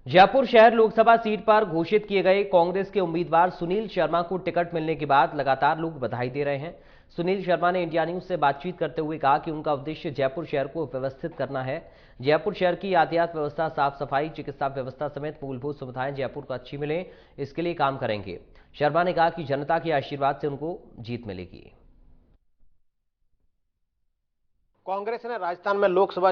जयपुर शहर लोकसभा सीट पर घोषित किए गए कांग्रेस के उम्मीदवार सुनील शर्मा को टिकट मिलने के बाद लगातार लोग बधाई दे रहे हैं। सुनील शर्मा ने इंडिया न्यूज से बातचीत करते हुए कहा कि उनका उद्देश्य जयपुर शहर को व्यवस्थित करना है। जयपुर शहर की यातायात व्यवस्था, साफ सफाई, चिकित्सा व्यवस्था समेत मूलभूत सुविधाएं जयपुर को अच्छी मिले, इसके लिए काम करेंगे। शर्मा ने कहा कि जनता के आशीर्वाद से उनको जीत मिलेगी। कांग्रेस ने राजस्थान में लोकसभा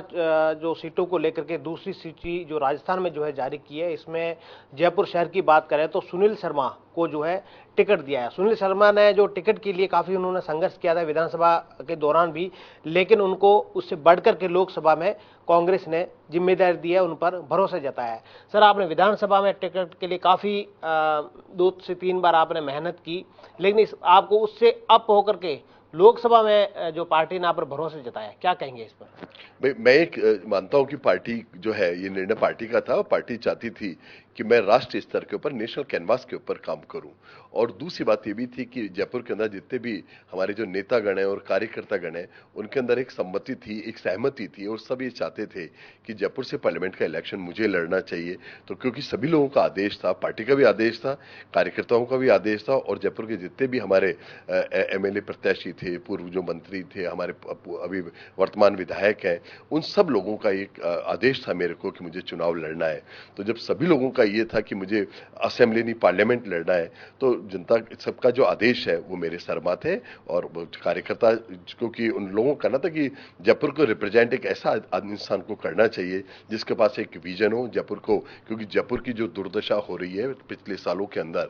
जो सीटों को लेकर के दूसरी सूची जो राजस्थान में जो है जारी की है, इसमें जयपुर शहर की बात करें तो सुनील शर्मा को जो है टिकट दिया है। सुनील शर्मा ने जो टिकट के लिए काफी उन्होंने संघर्ष किया था विधानसभा के दौरान भी, लेकिन उनको उससे बढ़कर के लोकसभा में कांग्रेस ने जिम्मेदारी दी है, उन पर भरोसा जताया है। सर, आपने विधानसभा में टिकट के लिए काफी 2 से 3 बार आपने मेहनत की, लेकिन आपको उससे अप होकर के लोकसभा में जो पार्टी ने आप पर भरोसा जताया, क्या कहेंगे इस पर? मैं एक मानता हूं कि पार्टी जो है, ये निर्णय पार्टी का था। पार्टी चाहती थी कि मैं राष्ट्रीय स्तर के ऊपर, नेशनल कैनवास के ऊपर काम करूं। और दूसरी बात ये भी थी कि जयपुर के अंदर जितने भी हमारे जो नेतागण हैं और कार्यकर्ता गण हैं, उनके अंदर एक सम्मति थी, एक सहमति थी, और सब ये चाहते थे कि जयपुर से पार्लियामेंट का इलेक्शन मुझे लड़ना चाहिए। तो क्योंकि सभी लोगों का आदेश था, पार्टी का भी आदेश था, कार्यकर्ताओं का भी आदेश था, और जयपुर के जितने भी हमारे एमएलए प्रत्याशी थे, पूर्व जो मंत्री थे, हमारे अभी वर्तमान विधायक हैं, उन सब लोगों का एक आदेश था मेरे को कि मुझे चुनाव लड़ना है। तो जब सभी लोगों का ये था कि मुझे असेंबली नहीं पार्लियामेंट लड़ना है, तो जनता सबका जो आदेश है वो मेरे सर माथे है। और कार्यकर्ता, क्योंकि उन लोगों का ना था कि जयपुर को रिप्रेजेंट एक ऐसा इंसान को करना चाहिए जिसके पास एक विजन हो जयपुर को, क्योंकि जयपुर की जो दुर्दशा हो रही है पिछले सालों के अंदर,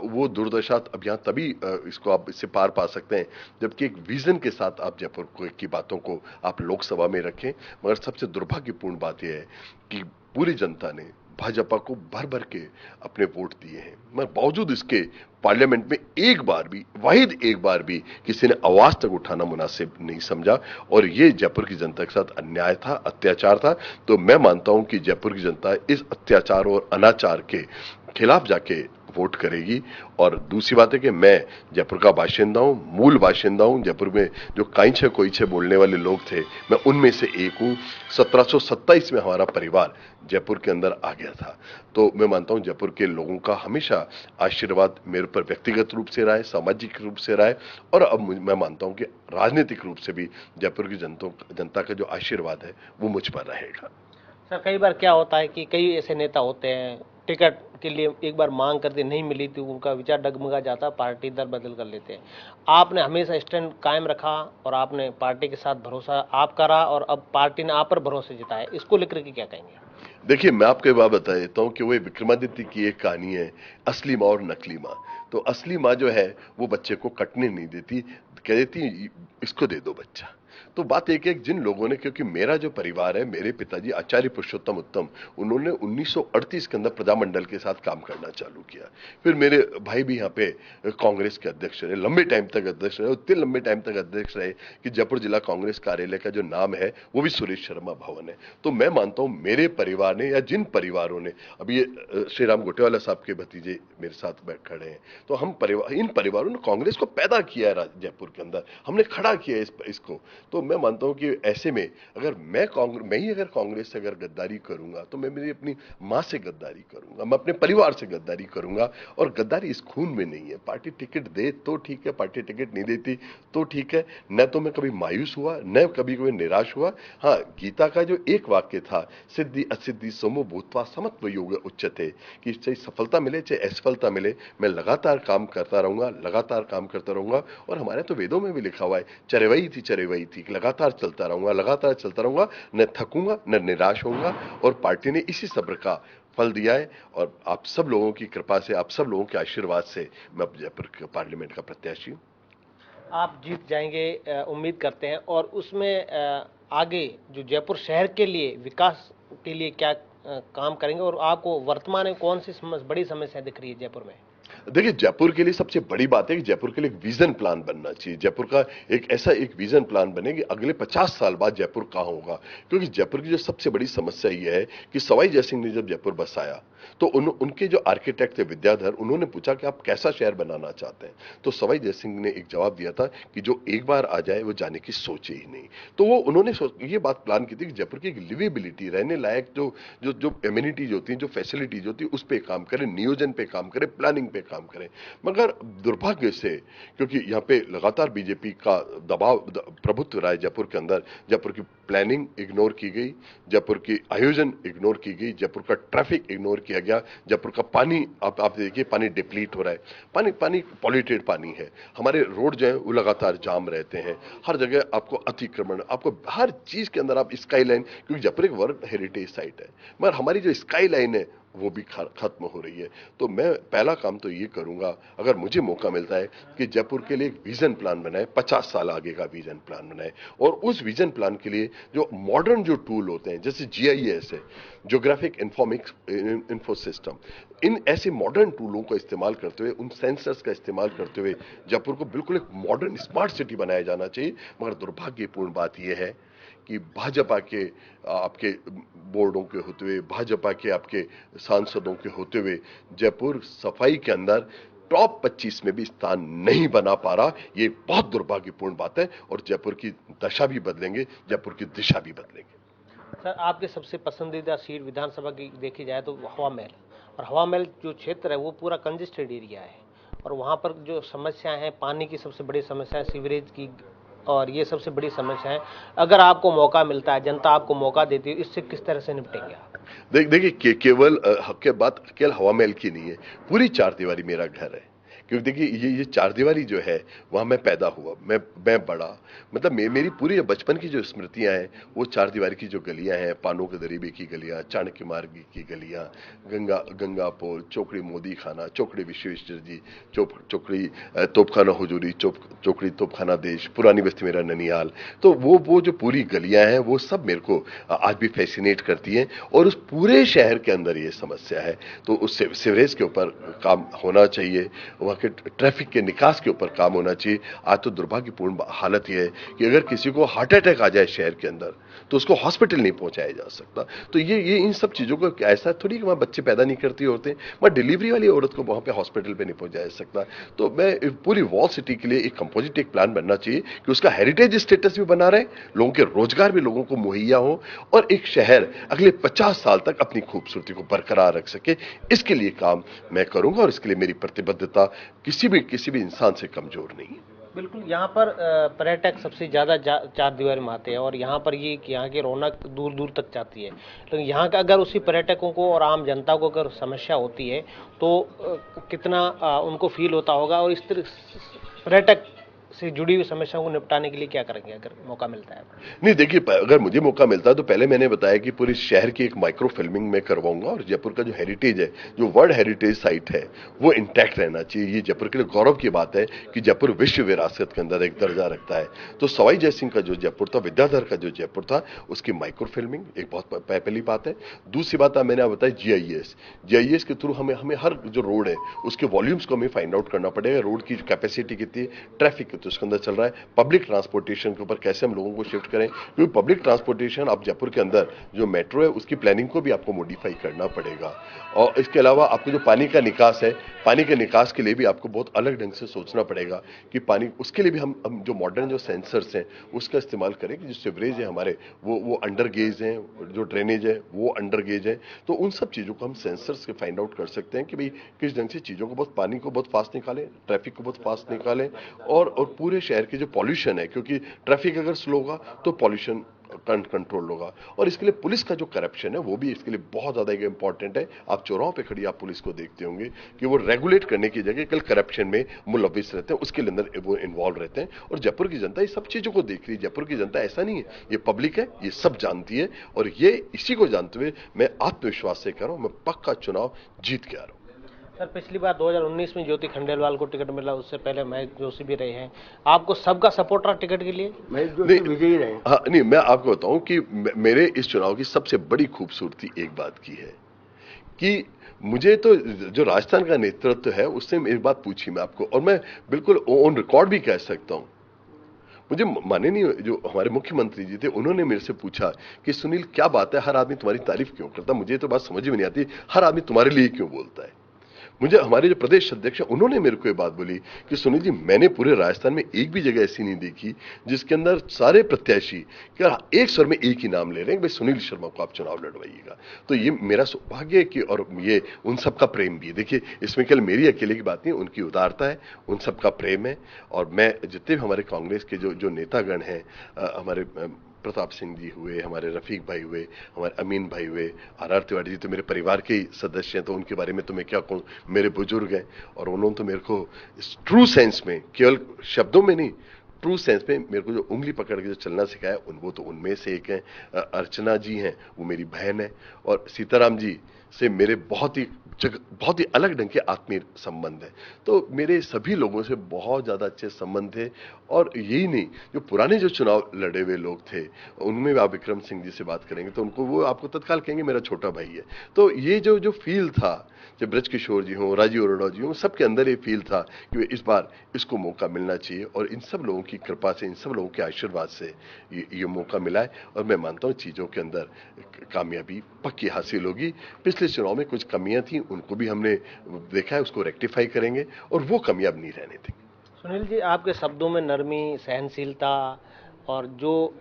वो दुर्दशा अब यहाँ तभी इसको आप इससे पार पा सकते हैं जबकि एक विजन के साथ आप जयपुर की बातों को आप लोकसभा में रखें। मगर सबसे दुर्भाग्यपूर्ण बात यह है कि पूरी जनता ने भाजपा को भर भर के अपने वोट दिए हैं, मगर बावजूद इसके पार्लियामेंट में एक बार भी, वाहिद एक बार भी किसी ने आवाज तक उठाना मुनासिब नहीं समझा। और ये जयपुर की जनता के साथ अन्याय था, अत्याचार था। तो मैं मानता हूं कि जयपुर की जनता इस अत्याचार और अनाचार के खिलाफ जाके वोट करेगी। और दूसरी बात है कि मैं जयपुर का बाशिंदा हूं, मूल बाशिंदा हूं। जयपुर में जो काइंछे कोइंछे बोलने वाले लोग थे, मैं उनमें से एक हूं। 1727 में हमारा परिवार जयपुर के अंदर आ गया था। तो मैं मानता हूं जयपुर के लोगों का हमेशा आशीर्वाद मेरे ऊपर व्यक्तिगत रूप से रहा है, सामाजिक रूप से रहा है, और अब मैं मानता हूं कि राजनीतिक रूप से भी जयपुर की जनता का जो आशीर्वाद है वो मुझ पर रहेगा। सर, कई बार क्या होता है कि कई ऐसे नेता होते हैं, टिकट के लिए एक बार मांग करते नहीं मिली तो उनका विचार डगमगा जाता, पार्टी दल बदल कर लेते हैं। आपने हमेशा स्टैंड कायम रखा और आपने पार्टी के साथ भरोसा आप करा, और अब पार्टी ने आप पर भरोसे जताया, इसको लेकर के क्या कहेंगे? देखिए, मैं आपको एक बात बता देता हूं कि वो विक्रमादित्य की एक कहानी है, असली माँ और नकली माँ। तो असली माँ जो है वो बच्चे को कटने नहीं देती, कह देती इसको दे दो बच्चा। तो बात एक है, जिन लोगों ने, क्योंकि मेरा जो परिवार है, मेरे पिताजी आचार्य पुरुषोत्तम उत्तम, उन्होंने 1938 के अंदर प्रजामंडल के साथ काम करना चालू किया। फिर मेरे भाई भी यहाँ पे कांग्रेस के अध्यक्ष रहे, लंबे टाइम तक अध्यक्ष रहे, उतने लंबे टाइम तक अध्यक्ष रहे कि जयपुर जिला कांग्रेस कार्यालय का जो नाम है वो भी सुरेश शर्मा भवन है। तो मैं मानता हूं मेरे परिवार ने, या जिन परिवारों ने, अभी श्री राम गोटेवाला साहब के भतीजे मेरे साथ बैठ खड़े हैं, तो हम परिवार, इन परिवारों ने कांग्रेस को पैदा किया है जयपुर के अंदर, हमने खड़ा किया इसको। तो मैं मानता हूं कि ऐसे में अगर मैं ही अगर कांग्रेस से अगर गद्दारी करूंगा तो मैं मेरी अपनी मां से गद्दारी करूंगा, मैं अपने परिवार से गद्दारी करूंगा। और गद्दारी इस खून में नहीं है। पार्टी टिकट दे तो ठीक है, पार्टी टिकट नहीं देती तो ठीक है। न तो मैं कभी मायूस हुआ, न कभी कोई निराश हुआ। हाँ, गीता का जो एक वाक्य था, सिद्धि असिद्धि समो भूत्वा समत्व योग उच्यते, कि चाहे सफलता मिले चाहे असफलता मिले, मैं लगातार काम करता रहूंगा, लगातार काम करता रहूंगा। और हमारे तो वेदों में भी लिखा हुआ है, चरवई थी, लगातार चलता रहूंगा, लगातार चलता रहूंगा, न थकूंगा न निराश होऊंगा। और पार्टी ने इसी सब्र का फल दिया है। और आप सब लोगों की कृपा से, आप सब लोगों के आशीर्वाद से मैं अब जयपुर पार्लियामेंट का प्रत्याशी हूं। आप जीत जाएंगे, उम्मीद करते हैं। और उसमें आगे जो जयपुर शहर के लिए विकास के लिए क्या काम करेंगे, और आपको वर्तमान में कौन सी बड़ी समस्या दिख रही है जयपुर में? देखिए, जयपुर के लिए सबसे बड़ी बात है कि जयपुर के लिए एक विजन प्लान बनना चाहिए। जयपुर का एक विजन प्लान बने कि अगले 50 साल बाद जयपुर कहाँ होगा। क्योंकि जयपुर की जो सबसे बड़ी समस्या ये है कि सवाई जयसिंह ने जब जयपुर बसाया तो उनके जो आर्किटेक्ट थे विद्याधर, उन्होंने पूछा कि आप कैसा शहर बनाना चाहते हैं। तो सवाई जयसिंह ने एक जवाब दिया था कि जो एक बार आ जाए वो जाने की सोचे ही नहीं। तो वो उन्होंने ये बात प्लान की थी कि जयपुर की एक लिवेबिलिटी, रहने लायक जो जो जो एम्यूनिटीज होती हैं, जो फैसिलिटीज होती है, उस पर काम करें, नियोजन पे काम करें, प्लानिंग पे काम करें। मगर दुर्भाग्य से, क्योंकि यहाँ पे लगातार बीजेपी का प्रभुत्व रहा है जयपुर के अंदर, जयपुर की प्लानिंग इग्नोर की गई, जयपुर की आयोजन इग्नोर की गई, जयपुर का ट्रैफिक इग्नोर किया गया, जयपुर का पानी आप देखिए, पानी डिप्लीट हो रहा है, पानी पॉल्यूटेड पानी है, हमारे रोड जो है वो लगातार जाम रहते हैं, हर जगह आपको अतिक्रमण, आपको हर चीज के अंदर आप स्काई लाइन, क्योंकि जयपुर एक वर्ल्ड हेरिटेज साइट है, मगर हमारी जो स्काई लाइन है वो भी खत्म हो रही है। तो मैं पहला काम तो ये करूंगा, अगर मुझे मौका मिलता है, कि जयपुर के लिए एक विजन प्लान बनाए, 50 साल आगे का विजन प्लान बनाए, और उस विजन प्लान के लिए जो मॉडर्न जो टूल होते हैं, जैसे GIS है, ज्योग्राफिक इंफो सिस्टम, इन ऐसे मॉडर्न टूलों का इस्तेमाल करते हुए, उन सेंसर्स का इस्तेमाल करते हुए जयपुर को बिल्कुल एक मॉडर्न स्मार्ट सिटी बनाया जाना चाहिए। मगर दुर्भाग्यपूर्ण बात यह है कि भाजपा के आपके बोर्डों के होते हुए, भाजपा के आपके सांसदों के होते हुए, जयपुर सफाई के अंदर टॉप 25 में भी स्थान नहीं बना पा रहा। ये बहुत दुर्भाग्यपूर्ण बात है, और जयपुर की दशा भी बदलेंगे, जयपुर की दिशा भी बदलेंगे। सर, आपके सबसे पसंदीदा सीट विधानसभा की देखी जाए तो हवा महल, और हवा महल जो क्षेत्र है वो पूरा कंजेस्टेड एरिया है, और वहाँ पर जो समस्याएं हैं, पानी की सबसे बड़ी समस्या है, सीवरेज की, और ये सबसे बड़ी समस्या है। अगर आपको मौका मिलता है, जनता आपको मौका देती है, इससे किस तरह से निपटेंगे आप? देखिए, केवल बात केवल हवा महल की नहीं है, पूरी चार दीवारी मेरा घर है। क्योंकि देखिए, ये चार दीवारी जो है, वहां मैं पैदा हुआ, मैं बड़ा, मतलब मेरी पूरी बचपन की जो स्मृतियां हैं, वो चार दीवारी की जो गलियां हैं, पानों के दरीबे की गलियां, चाणक्य मार्ग की गलियां, गंगा पुल, चौकड़ी मोदी खाना, चौकड़ी विश्वेश्वर जी, चौकड़ी तोपखाना हुजूरी, चौकड़ी तोपखाना देश, पुरानी बस्ती मेरा ननिहाल। तो वो जो पूरी गलियां हैं, वो सब मेरे को आज भी फैसिनेट करती हैं, और उस पूरे शहर के अंदर ये समस्या है। तो उस सीवरेज के ऊपर काम होना चाहिए, वहाँ के ट्रैफिक के निकास के ऊपर काम होना चाहिए। आज तो दुर्भाग्यपूर्ण हालत यह है कि अगर किसी को हार्ट अटैक आ जाए शहर के अंदर, तो उसको हॉस्पिटल नहीं पहुंचाया जा सकता। तो ये इन सब चीजों को, ऐसा थोड़ी कि वहां बच्चे पैदा नहीं करती औरतें, वहां डिलीवरी वाली औरत को वहां पे हॉस्पिटल पे नहीं पहुंचाया जा सकता। तो मैं पूरी वॉल सिटी के लिए एक कंपोजिट एक प्लान बनना चाहिए कि उसका हेरिटेज स्टेटस भी बना रहे, लोगों के रोजगार भी लोगों को मुहैया हो, और एक शहर अगले 50 साल तक अपनी खूबसूरती को बरकरार रख सके। इसके लिए काम मैं करूंगा, और इसके लिए मेरी प्रतिबद्धता किसी भी इंसान से कमजोर नहीं है। बिल्कुल, यहाँ पर पर्यटक सबसे ज़्यादा चार दीवारी में आते हैं, और यहाँ पर ये कि यहाँ की रौनक दूर दूर तक जाती है। तो यहाँ का अगर उसी पर्यटकों को और आम जनता को अगर समस्या होती है तो कितना उनको फील होता होगा, और इस तरह पर्यटक से जुड़ी हुई समस्याओं को निपटाने के लिए क्या करेंगे अगर मौका मिलता है? नहीं, देखिए, अगर मुझे मौका मिलता है तो पहले मैंने बताया कि पूरे शहर की एक माइक्रो फिल्मिंग में करवाऊंगा, और जयपुर का जो हेरिटेज है, जो वर्ल्ड हेरिटेज साइट है, वो इंटैक्ट रहना चाहिए। ये जयपुर के लिए गौरव की बात है कि जयपुर विश्व विरासत के अंदर एक दर्जा रखता है। तो सवाई जयसिंह का जो जयपुर था, विद्याधर का जो जयपुर था, उसकी माइक्रो फिल्मिंग एक बहुत पहली बात है। दूसरी बात मैंने बताया GIS के थ्रू हमें हर जो रोड है उसके वॉल्यूम्स को हमें फाइंड आउट करना पड़ेगा, रोड की कैपेसिटी कितनी है, ट्रैफिक कितना उसके अंदर चल रहा है, पब्लिक ट्रांसपोर्टेशन के ऊपर कैसे हम लोगों को शिफ्ट करें। क्योंकि पब्लिक ट्रांसपोर्टेशन, आप जयपुर के अंदर जो मेट्रो है उसकी प्लानिंग को भी आपको मॉडिफाई करना पड़ेगा। और इसके अलावा आपको जो पानी का निकास है, पानी के निकास के लिए भी आपको बहुत अलग ढंग से सोचना पड़ेगा कि पानी, उसके लिए भी हम जो मॉडर्न जो सेंसर्स हैं उसका इस्तेमाल करें कि जो सीवरेज है हमारे वो अंडर गेज हैं, जो ड्रेनेज है वो अंडर गेज है। तो उन सब चीज़ों को हम सेंसर्स के फाइंड आउट कर सकते हैं कि भाई किस ढंग से चीज़ों को, बहुत पानी को बहुत फास्ट निकालें, ट्रैफिक को बहुत फास्ट निकालें, और पूरे शहर के जो पॉल्यूशन है, क्योंकि ट्रैफिक अगर स्लो होगा तो पॉल्यूशन कंट्रोल होगा। और इसके लिए पुलिस का जो करप्शन है वो भी इसके लिए बहुत ज्यादा इंपॉर्टेंट है। आप चौराहों पे खड़ी आप पुलिस को देखते होंगे कि वो रेगुलेट करने की जगह कल करप्शन में मुलविस रहते हैं, उसके अंदर वो इन्वॉल्व रहते हैं। और जयपुर की जनता ये सब चीजों को देख रही है। जयपुर की जनता ऐसा नहीं है, ये पब्लिक है, ये सब जानती है, और ये इसी को जानते हुए मैं आत्मविश्वास से कह रहा हूं, मैं पक्का चुनाव जीत के आ रहा हूं। सर, पिछली बार 2019 में ज्योति खंडेलवाल को टिकट मिला, उससे पहले महेश जोशी भी रहे हैं। आपको सबका सपोर्ट रहा टिकट के लिए? महेश जोशी विजयी रहे। हाँ, नहीं, मैं आपको बताऊं कि मेरे इस चुनाव की सबसे बड़ी खूबसूरती एक बात की है कि मुझे तो जो राजस्थान का नेतृत्व है उससे एक बात पूछी मैं आपको, और मैं बिल्कुल ऑन रिकॉर्ड भी कह सकता हूं। मुझे माने नहीं, जो हमारे मुख्यमंत्री जी थे उन्होंने मेरे से पूछा कि सुनील क्या बात है, हर आदमी तुम्हारी तारीफ क्यों करता, मुझे तो बात समझ में नहीं आती, हर आदमी तुम्हारे लिए क्यों बोलता है। मुझे हमारे जो प्रदेश अध्यक्ष हैं उन्होंने मेरे को ये बात बोली कि सुनील जी, मैंने पूरे राजस्थान में एक भी जगह ऐसी नहीं देखी जिसके अंदर सारे प्रत्याशी क्या एक स्वर में एक ही नाम ले रहे हैं, भाई सुनील शर्मा को आप चुनाव लड़वाइएगा। तो ये मेरा सौभाग्य है कि, और ये उन सबका प्रेम भी है। देखिए, इसमें केवल मेरी अकेले की बात नहीं, उनकी उदारता है, उन सबका प्रेम है। और मैं जितने भी हमारे कांग्रेस के जो नेतागण हैं, हमारे प्रताप सिंह जी हुए, हमारे रफीक भाई हुए, हमारे अमीन भाई हुए, आर तिवारी जी तो मेरे परिवार के ही सदस्य हैं, तो उनके बारे में तो मैं क्या कहूँ, मेरे बुजुर्ग हैं। और उन्होंने तो मेरे को ट्रू सेंस में, केवल शब्दों में नहीं, ट्रू सेंस में मेरे को जो उंगली पकड़ के जो चलना सिखाया वो तो उनमें से एक है। अर्चना जी हैं, वो मेरी बहन है। और सीताराम जी से मेरे बहुत ही अलग ढंग के आत्मीय संबंध है। तो मेरे सभी लोगों से बहुत ज्यादा अच्छे संबंध थे। और यही नहीं, जो पुराने जो चुनाव लड़े हुए लोग थे उनमें भी आप विक्रम सिंह जी से बात करेंगे तो उनको, वो आपको तत्काल कहेंगे मेरा छोटा भाई है। तो ये जो फील था, जब ब्रजकिशोर जी हों, राजीव अरोड़ा जी हों, सबके अंदर ये फील था कि इस बार इसको मौका मिलना चाहिए। और इन सब लोगों की कृपा से, इन सब लोगों के आशीर्वाद से ये मौका मिला है। और मैं मानता हूँ चीजों के अंदर कामयाबी पक्की हासिल होगी। पिछले चुनाव में कुछ कमियां थी, उनको भी हमने देखा है, उसको रेक्टिफाई करेंगे और वो कमियां अब नहीं रहने देंगे। सुनील जी, आपके शब्दों में नरमी, सहनशीलता और जो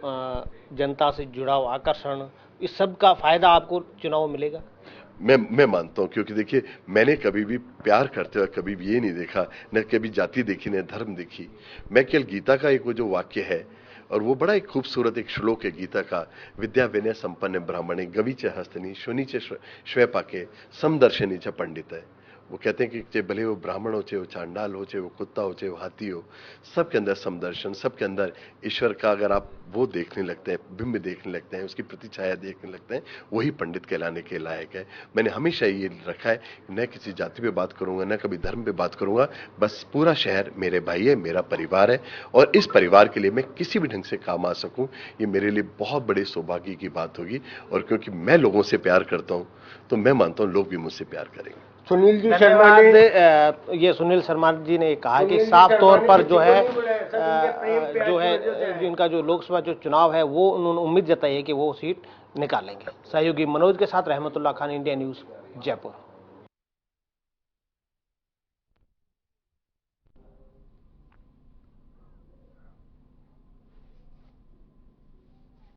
जनता से जुड़ाव, आकर्षण, इस सब का फायदा आपको चुनाव में मिलेगा। मैं मानता हूं, क्योंकि देखिए, मैंने कभी भी प्यार करते हुए कभी भी ये नहीं देखा, न कभी जाति देखी, न धर्म देखी। मैं केवल गीता का एक वो जो वाक्य है, और वो बड़ा एक खूबसूरत एक श्लोक है गीता का, विद्या विनय संपन्न ब्राह्मणे गवी च हस्तनी शोनी च श्वेपाके समदर्शनी च पंडित है। वो कहते हैं कि चाहे भले वो ब्राह्मण हो, चाहे वो चांडाल हो, चाहे वो कुत्ता हो, चाहे वो हाथी हो, सबके अंदर समदर्शन, सबके अंदर ईश्वर का अगर आप वो देखने लगते हैं, बिंब देखने लगते हैं, उसकी प्रतिछाया देखने लगते हैं, वही पंडित कहलाने के लायक है। मैंने हमेशा ये रखा है, न किसी जाति पे बात करूंगा, न कभी धर्म पे बात करूंगा, बस पूरा शहर मेरे भाई है, मेरा परिवार है। और इस परिवार के लिए मैं किसी भी ढंग से काम आ सकूं, ये मेरे लिए बहुत बड़े सौभाग्य की बात होगी। और क्योंकि मैं लोगों से प्यार करता हूं, तो मैं मानता हूं लोग भी मुझसे प्यार करेंगे। सुनील जी शर्मा ने, ये सुनील शर्मा जी ने कहा कि साफ तौर पर जो है जिनका जो लोकसभा जो चुनाव है वो उन्होंने उम्मीद जताई है कि वो सीट निकालेंगे। सहयोगी मनोज के साथ रहमतुल्लाह खान, इंडिया न्यूज़, जयपुर।